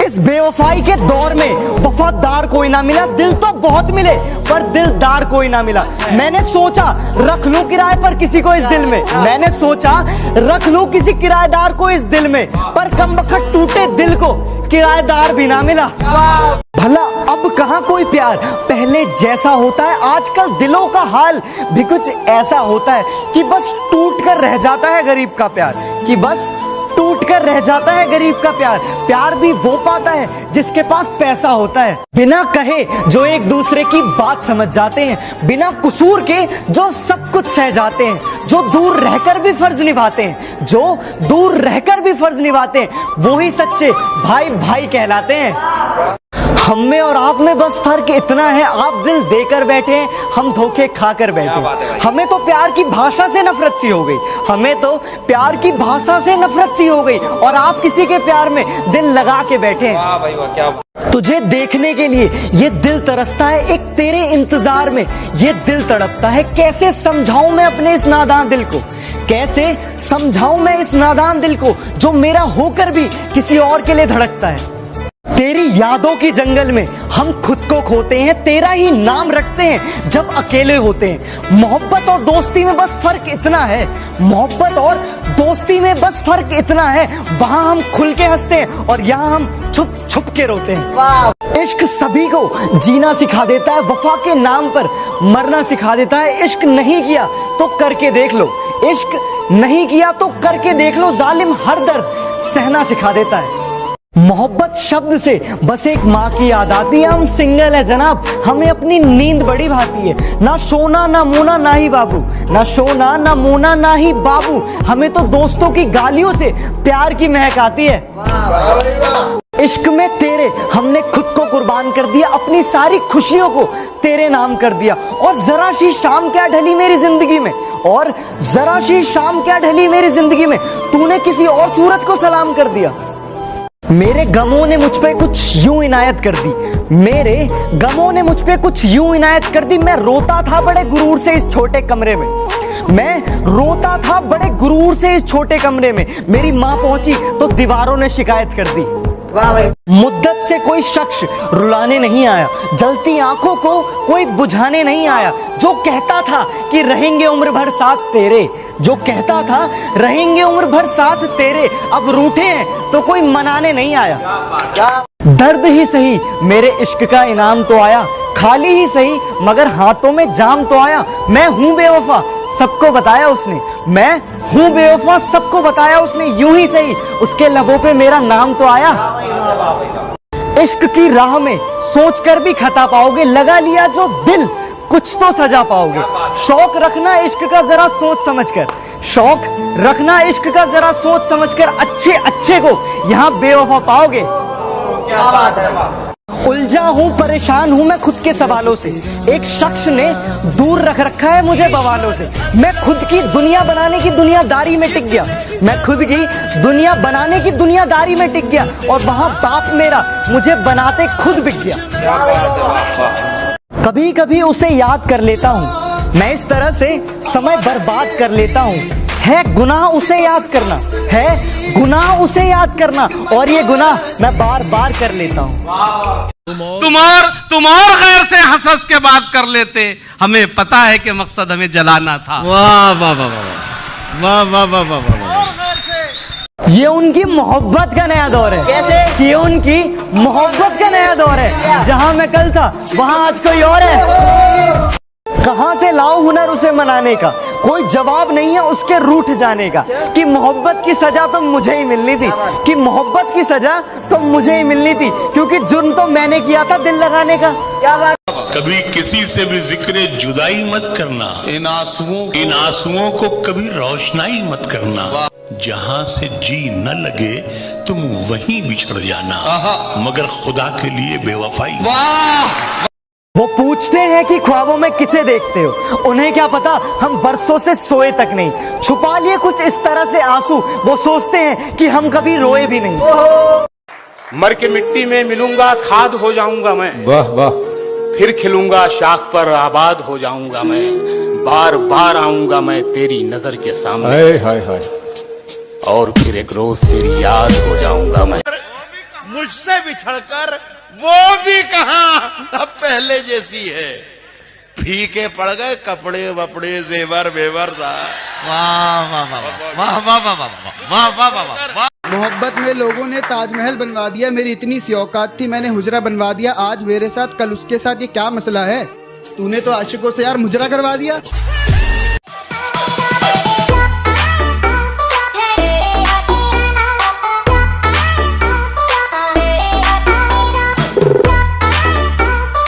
इस बेवफाई के दौर में वफादार कोई ना मिला, दिल तो बहुत मिले पर दिलदार कोई ना मिला। मैंने सोचा रख लूं किराए पर किसी को इस दिल में, मैंने सोचा रख लूं किसी किराएदार को इस दिल में, पर कमबख्त टूटे दिल को किराएदार भी ना मिला। भला अब कहां कोई प्यार पहले जैसा होता है, आजकल दिलों का हाल भी कुछ ऐसा होता है कि बस टूट कर रह जाता है गरीब का प्यार, कि बस टूट कर रह जाता है गरीब का प्यार। प्यार भी वो पाता है जिसके पास पैसा होता है, बिना कहे जो एक दूसरे की बात समझ जाते हैं, बिना कसूर के जो सब कुछ सह जाते हैं, जो दूर रहकर भी फर्ज निभाते हैं, जो दूर रहकर भी फर्ज निभाते हैं, वो ही सच्चे भाई भाई कहलाते हैं। हम में और आप में बस फर्क इतना है, आप दिल देकर बैठे हैं, हम धोखे खाकर बैठे। हमें तो प्यार की भाषा से नफरत सी हो गई, हमें तो प्यार की भाषा से नफरत सी हो गई, और आप किसी के प्यार में दिल लगा के बैठे हैं। वाह भाई वाह, क्या तुझे देखने के लिए ये दिल तरसता है, एक तेरे इंतजार में ये दिल तड़पता है। कैसे समझाऊं मैं अपने इस नादान दिल को, कैसे समझाऊं मैं इस नादान दिल को जो मेरा होकर भी किसी और के लिए धड़कता है। तेरी यादों की जंगल में हम खुद को खोते हैं, तेरा ही नाम रखते हैं जब अकेले होते हैं। मोहब्बत और दोस्ती में बस फर्क इतना है, मोहब्बत और दोस्ती में बस फर्क इतना है, वहां हम खुल के हंसते हैं और यहाँ हम छुप छुप के रोते हैं। इश्क सभी को जीना सिखा देता है, वफा के नाम पर मरना सिखा देता है। इश्क नहीं किया तो करके देख लो, इश्क नहीं किया तो करके देख लो, जालिम हर दर्द सहना सिखा देता है। मोहब्बत शब्द से बस एक माँ की याद आती है, हम सिंगल है जनाब, हमें अपनी नींद बड़ी भाती है। ना सोना ना मोना ना ही बाबू, ना सोना ना मोना ना ही बाबू, हमें तो दोस्तों की गालियों से प्यार की महक आती है। इश्क में तेरे हमने खुद को कुर्बान कर दिया, अपनी सारी खुशियों को तेरे नाम कर दिया, और जरा सी शाम क्या ढली मेरी जिंदगी में, और जरा सी शाम क्या ढली मेरी जिंदगी में, तूने किसी और सूरज को सलाम कर दिया। मेरे गमों ने मुझ पे कुछ यूं इनायत कर दी, मेरे गमों ने मुझ पे कुछ यूं इनायत कर दी। मैं रोता था बड़े गुरूर से इस छोटे कमरे में, मैं रोता था बड़े गुरूर से इस छोटे कमरे में, मेरी माँ पहुंची तो दीवारों ने शिकायत कर दी। मुद्दत से कोई शख्स रुलाने नहीं आया, जलती आंखों को कोई बुझाने नहीं आया। जो कहता था कि रहेंगे उम्र भर साथ तेरे, जो कहता था रहेंगे उम्र भर साथ तेरे, अब रूठे हैं तो कोई मनाने नहीं आया। दर्द ही सही मेरे इश्क का इनाम तो आया, खाली ही सही मगर हाथों में जाम तो आया। मैं हूं बेवफा सबको बताया उसने, मैं हूं बेवफा सबको बताया उसने, यूं ही सही उसके लबों पे मेरा नाम तो आया। इश्क की राह में सोच कर भी खता पाओगे, लगा लिया जो दिल कुछ तो सजा पाओगे। शौक रखना इश्क का जरा सोच समझकर, शौक रखना इश्क का जरा सोच समझकर, अच्छे अच्छे को यहाँ बेवफा पाओगे। क्या बात है। उलझा हूँ परेशान हूँ मैं खुद के सवालों से, एक शख्स ने दूर रख रखा है मुझे बवालों से। मैं खुद की दुनिया बनाने की दुनियादारी में टिक गया, मैं खुद की दुनिया बनाने की दुनियादारी में टिक गया, और वहां बाप मेरा मुझे बनाते खुद बिक गया। कभी कभी उसे याद कर लेता हूँ मैं, इस तरह से समय बर्बाद कर लेता हूँ। है गुनाह उसे याद करना, है गुनाह उसे याद करना, और ये गुनाह मैं बार बार कर लेता हूँ। तुम और गैर से हंस के बात कर लेते, हमें पता है कि मकसद हमें जलाना था। वाह वाह वाह वाह वाह वाह वाह वाह वाह। ये उनकी मोहब्बत का नया दौर है। कैसे? ये उनकी मोहब्बत का नया दौर है, जहां मैं कल था वहां आज कोई और है। कहां से लाओ हुनर उसे मनाने का, कोई जवाब नहीं है उसके रूठ जाने का, कि मोहब्बत की सजा तो मुझे ही मिलनी थी, कि मोहब्बत की सजा तो मुझे ही मिलनी थी, क्योंकि जुर्म तो मैंने किया था दिल लगाने का। क्या बात। कभी किसी से भी जिक्र जुदाई मत करना, इन आंसुओं को कभी रोशनाई मत करना। जहां से जी न लगे तुम वहीं बिछड़ जाना, मगर खुदा के लिए बेवफाई। वो पूछते हैं कि ख्वाबों में किसे देखते हो, उन्हें क्या पता हम बरसों से सोए तक नहीं, छुपा लिए कुछ इस तरह से आंसू, वो सोचते हैं कि हम कभी रोए भी नहीं। मर के मिट्टी में मिलूंगा खाद हो जाऊंगा मैं, वाह वाह। फिर खिलूंगा शाख पर आबाद हो जाऊंगा मैं, बार बार आऊंगा मैं तेरी नजर के सामने, हाय हाय हाय। और फिर एक रोज तेरी याद हो जाऊंगा मैं। मुझसे बिछड़कर वो भी कहां अब पहले जैसी है। फीके पड़ गए कपड़े वपड़े जेवर वेवर सा। वाह वाह वाह वाह वाह वाह वाह वाह वाह वाह। मोहब्बत में लोगों ने ताजमहल बनवा दिया, मेरी इतनी सी औकात थी मैंने हुजरा बनवा दिया। आज मेरे साथ कल उसके साथ, ये क्या मसला है? तूने तो आशिकों से यार मुजरा करवा दिया।